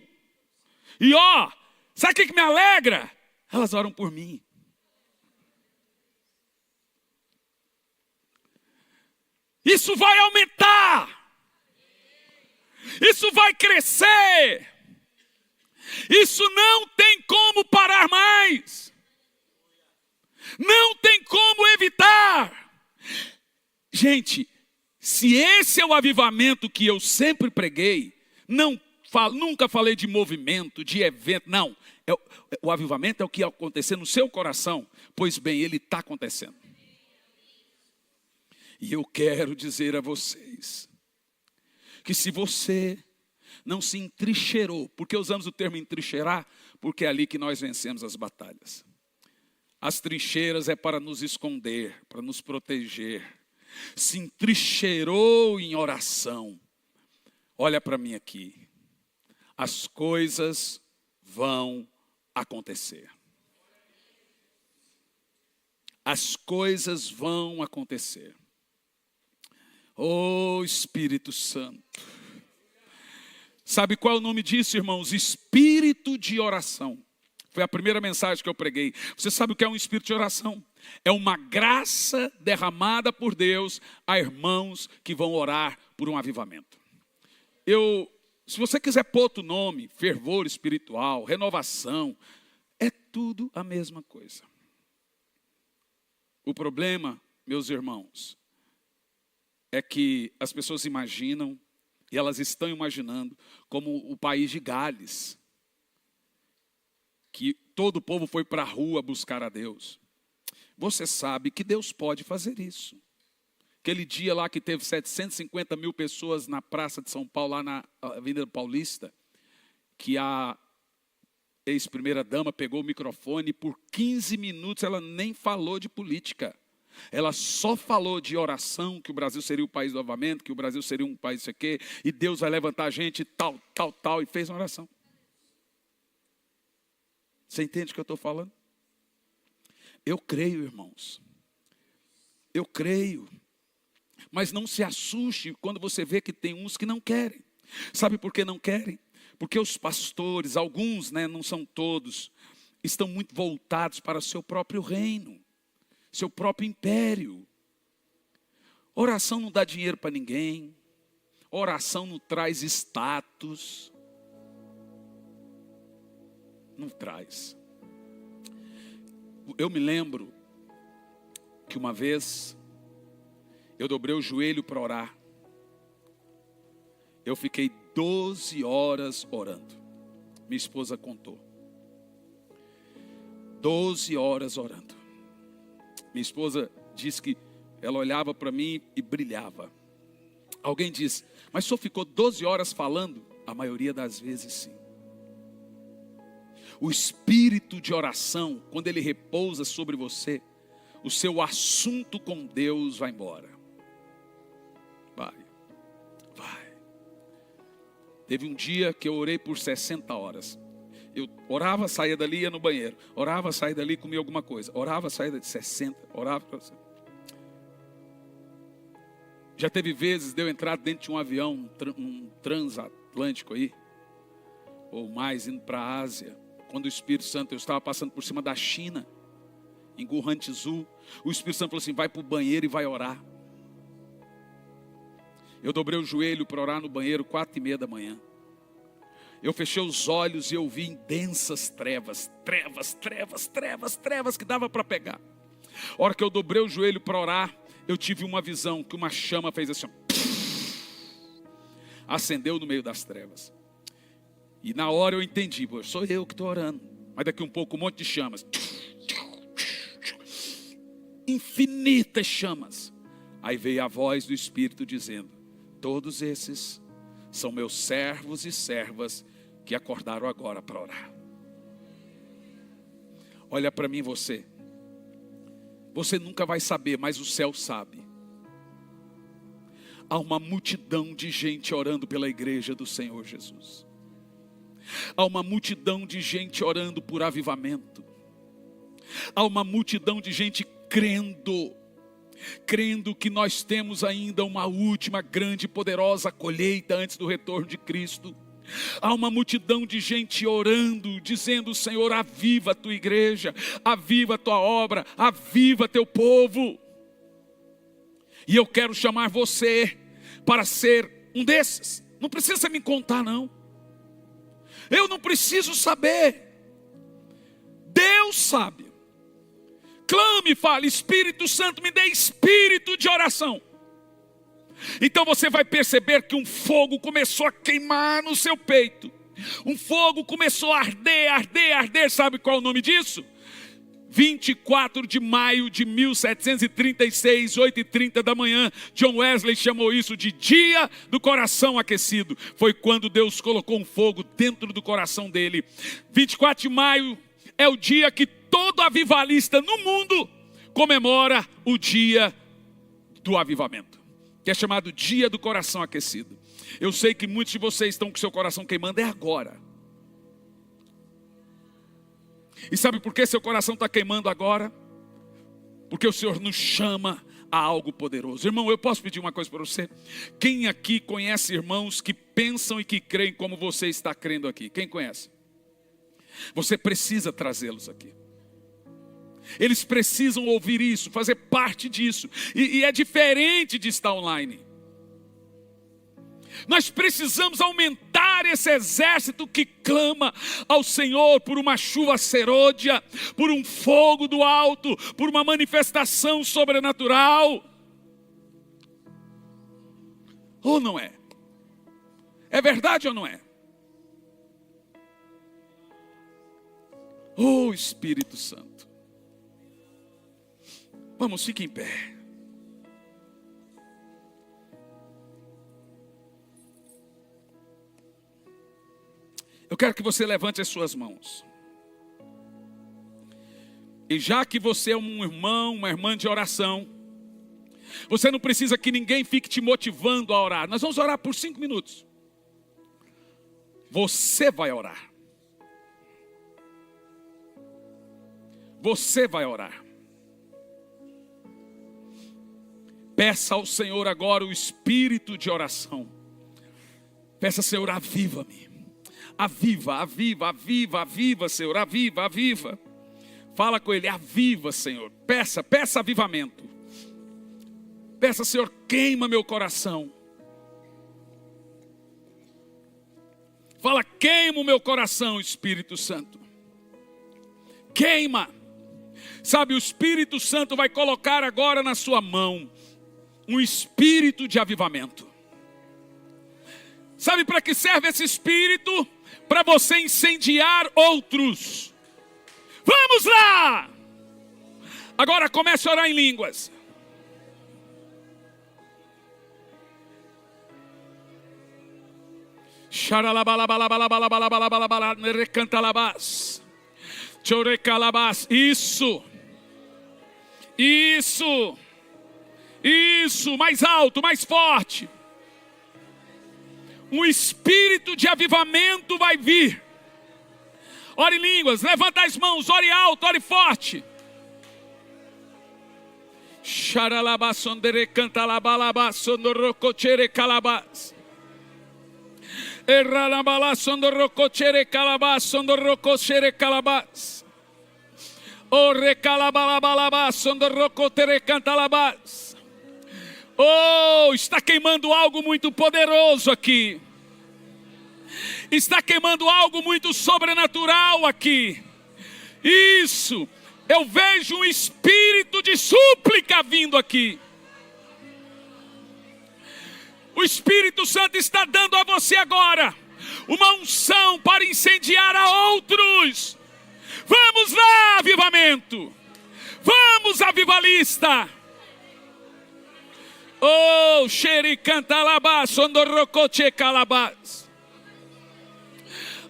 E ó, sabe o que me alegra? Elas oram por mim. Isso vai aumentar. Isso vai crescer. Isso não tem como parar mais. Não tem como evitar. Gente, se esse é o avivamento que eu sempre preguei, nunca falei de movimento, de evento, não. O avivamento é o que ia acontecer no seu coração. Pois bem, ele está acontecendo. E eu quero dizer a vocês, que se você não se entrincheirou, porque usamos o termo entrincheirar, porque é ali que nós vencemos as batalhas. As trincheiras é para nos esconder, para nos proteger. Se entrincheirou em oração. Olha para mim aqui. As coisas vão acontecer. As coisas vão acontecer. Oh Espírito Santo. Sabe qual é o nome disso, irmãos? Espírito de oração. Foi a primeira mensagem que eu preguei. Você sabe o que é um espírito de oração? É uma graça derramada por Deus a irmãos que vão orar por um avivamento. Se você quiser pôr outro nome, fervor espiritual, renovação, é tudo a mesma coisa. O problema, meus irmãos, é que as pessoas imaginam, e elas estão imaginando, como o país de Gales, que todo o povo foi para a rua buscar a Deus. Você sabe que Deus pode fazer isso. Aquele dia lá que teve 750 mil pessoas na Praça de São Paulo, lá na Avenida Paulista, que a ex-primeira-dama pegou o microfone e por 15 minutos ela nem falou de política. Ela só falou de oração, que o Brasil seria o país do avivamento, que o Brasil seria um país isso aqui, e Deus vai levantar a gente, tal, e fez uma oração. Você entende o que eu estou falando? Eu creio, irmãos. Eu creio. Mas não se assuste quando você vê que tem uns que não querem. Sabe por que não querem? Porque os pastores, alguns, não são todos, estão muito voltados para o seu próprio reino, seu próprio império. Oração não dá dinheiro para ninguém. Oração não traz status. Não traz. Eu me lembro que uma vez eu dobrei o joelho para orar. Eu fiquei 12 horas orando. Minha esposa contou. 12 horas orando. Minha esposa disse que ela olhava para mim e brilhava. Alguém disse, mas o senhor ficou 12 horas falando? A maioria das vezes sim. O espírito de oração, quando ele repousa sobre você, o seu assunto com Deus vai embora. Vai. Teve um dia que eu orei por 60 horas. Eu orava, saía dali, ia no banheiro. Orava, saía dali, comia alguma coisa. Orava, saía dali, 60. Orava. Já teve vezes de eu entrar dentro de um avião, um transatlântico aí, ou mais, indo para a Ásia. Quando o Espírito Santo, eu estava passando por cima da China, em Guhantizu. O Espírito Santo falou assim, vai para o banheiro e vai orar. Eu dobrei o joelho para orar no banheiro, 4h30 da manhã. Eu fechei os olhos e eu vi em densas trevas, que dava para pegar. A hora que eu dobrei o joelho para orar, eu tive uma visão que uma chama fez assim, acendeu no meio das trevas. E na hora eu entendi, sou eu que estou orando. Mas daqui um pouco um monte de chamas. Infinitas chamas. Aí veio a voz do Espírito dizendo, todos esses são meus servos e servas que acordaram agora para orar. Olha para mim você. Você nunca vai saber, mas o céu sabe. Há uma multidão de gente orando pela igreja do Senhor Jesus. Há uma multidão de gente orando por avivamento. Há uma multidão de gente crendo que nós temos ainda uma última grande e poderosa colheita antes do retorno de Cristo. Há uma multidão de gente orando, dizendo: Senhor, aviva a tua igreja, aviva a tua obra, aviva teu povo. E eu quero chamar você para ser um desses. Não precisa me contar, não. Eu não preciso saber. Deus sabe. Clame e fale: Espírito Santo, me dê espírito de oração. Então você vai perceber que um fogo começou a queimar no seu peito. Um fogo começou a arder, arder, arder. Sabe qual é o nome disso? 24 de maio de 1736, 8h30 da manhã, John Wesley chamou isso de dia do coração aquecido. Foi quando Deus colocou um fogo dentro do coração dele. 24 de maio é o dia que todo avivalista no mundo comemora o dia do avivamento, que é chamado dia do coração aquecido. Eu sei que muitos de vocês estão com seu coração queimando, é agora. E sabe por que seu coração está queimando agora? Porque o Senhor nos chama a algo poderoso. Irmão, eu posso pedir uma coisa para você? Quem aqui conhece irmãos que pensam e que creem como você está crendo aqui? Quem conhece? Você precisa trazê-los aqui. Eles precisam ouvir isso, fazer parte disso. E é diferente de estar online. Nós precisamos aumentar esse exército que clama ao Senhor por uma chuva serôdia, por um fogo do alto, por uma manifestação sobrenatural. Ou não é? É verdade ou não é? Oh, Espírito Santo. Vamos, fique em pé. Eu quero que você levante as suas mãos. E já que você é um irmão, uma irmã de oração, você não precisa que ninguém fique te motivando a orar. Nós vamos orar por 5 minutos. Você vai orar. Você vai orar. Peça ao Senhor agora o espírito de oração. Peça: Senhor, aviva-me. Aviva, aviva, aviva, aviva, Senhor, aviva, aviva. Fala com Ele: aviva, Senhor. Peça avivamento. Peça: Senhor, queima meu coração. Fala: queima o meu coração, Espírito Santo. Queima. Sabe, o Espírito Santo vai colocar agora na sua mão um espírito de avivamento. Sabe para que serve esse espírito? Para você incendiar outros. Vamos lá! Agora comece a orar em línguas. Isso, mais alto, mais forte. Um espírito de avivamento vai vir. Ore em línguas, levanta as mãos, ore alto, ore forte. Xaralabasondere cantalabalabassondorocochere calabas. Erralabalasondorocochere calabassondorocochere calabas. O recalabalabalabasondorocotere cantalabas. Oh, está queimando algo muito poderoso aqui. Está queimando algo muito sobrenatural aqui. Isso. Eu vejo um espírito de súplica vindo aqui. O Espírito Santo está dando a você agora uma unção para incendiar a outros. Vamos lá, avivamento. Vamos, avivalista. Oh, Oh, xericantalabá, sondorrocoche calabás.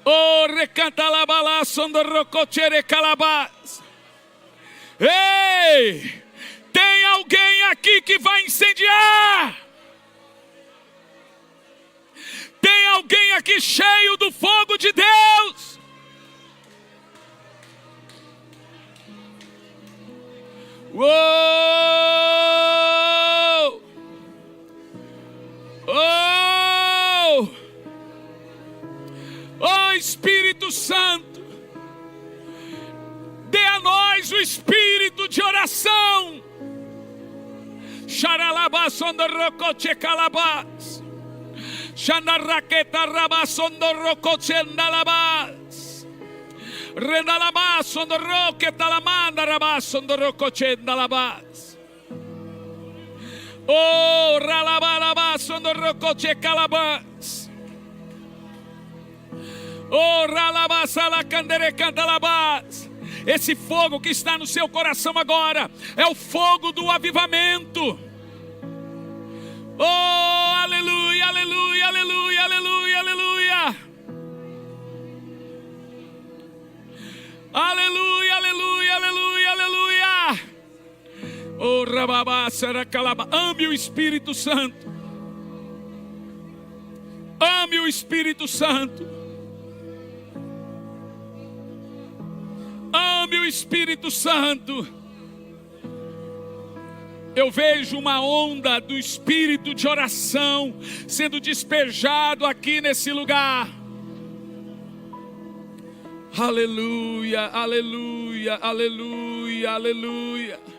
Oh, recantalabá, sondorrocoche calabás. Ei, tem alguém aqui que vai incendiar? Tem alguém aqui cheio do fogo de Deus? Uou! Oh! Oh, Espírito Santo, dê a nós o espírito de oração. Xaralabá, sondorrocoche calabás. Xanarraqueta rabá, sondorrocoche andalabás. Rendalabá, sondorroqueta lamanda rabá, sondorrocoche andalabás. Oh, ralabalabá, sondorrocoche calabás. Oh, ralabá, salacandere cantalabás. Esse fogo que está no seu coração agora é o fogo do avivamento. Oh, aleluia, aleluia, aleluia, aleluia, aleluia. Aleluia, aleluia, aleluia, aleluia. Oh, rababá, saracalabá. Ame o Espírito Santo. Ame o Espírito Santo. Ame o Espírito Santo. Eu vejo uma onda do espírito de oração sendo despejado aqui nesse lugar. Aleluia, aleluia, aleluia, aleluia.